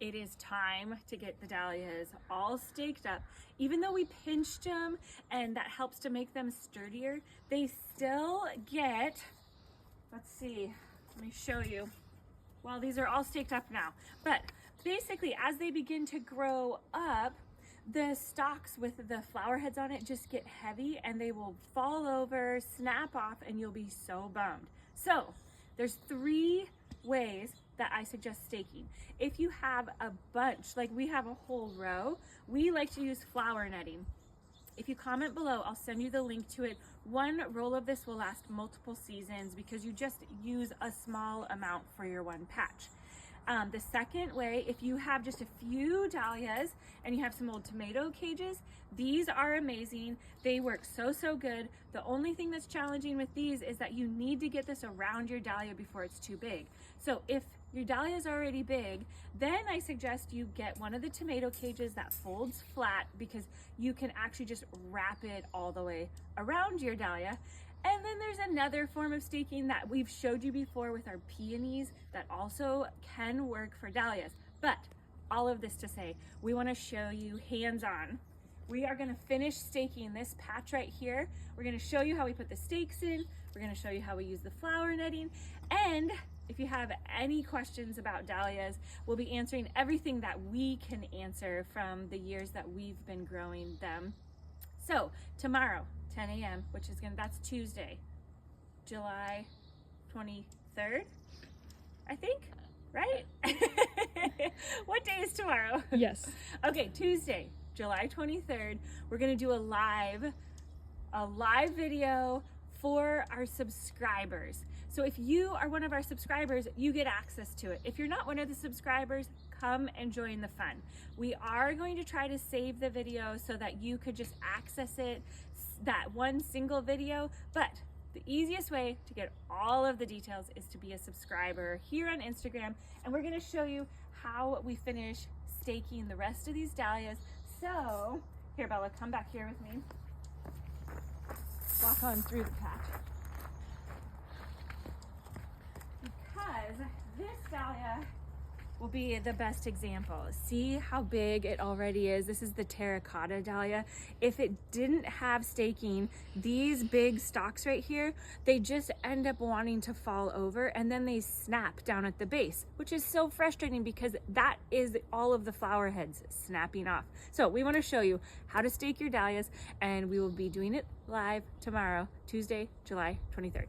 It is time to get the dahlias all staked up. Even though we pinched them and that helps to make them sturdier, they still get, let's see, let me show you. Well, these are all staked up now, but basically as they begin to grow up, the stalks with the flower heads on it just get heavy and they will fall over, snap off, and you'll be so bummed. So there's 3 ways that I suggest staking. If you have a bunch, like we have a whole row, we like to use flower netting. If you comment below, I'll send you the link to it. One roll of this will last multiple seasons because you just use a small amount for your one patch. The second way, if you have just a few dahlias and you have some old tomato cages, these are amazing. They work so good. The only thing that's challenging with these is that you need to get this around your dahlia before it's too big. So if your dahlia is already big, then I suggest you get one of the tomato cages that folds flat because you can actually just wrap it all the way around your dahlia. And then there's another form of staking that we've showed you before with our peonies that also can work for dahlias. But all of this to say, we want to show you hands-on. We are going to finish staking this patch right here. We're going to show you how we put the stakes in. We're going to show you how we use the flower netting. And if you have any questions about dahlias, we'll be answering everything that we can answer from the years that we've been growing them. So tomorrow, 10 a.m., that's Tuesday, July 23rd, I think, right? What day is tomorrow? Yes. Okay, Tuesday, July 23rd, we're gonna do a live video for our subscribers. So if you are one of our subscribers, you get access to it. If you're not one of the subscribers, come and join the fun. We are going to try to save the video so that you could just access it, that one single video, but the easiest way to get all of the details is to be a subscriber here on Instagram, and we're going to show you how we finish staking the rest of these dahlias. So here, Bella, come back here with me. Walk on through the patch. Because this dahlia will be the best example. See how big it already is? This is the terracotta dahlia. If it didn't have staking, these big stalks right here, they just end up wanting to fall over and then they snap down at the base, which is so frustrating because that is all of the flower heads snapping off. So we want to show you how to stake your dahlias, and we will be doing it live tomorrow, Tuesday, July 23rd.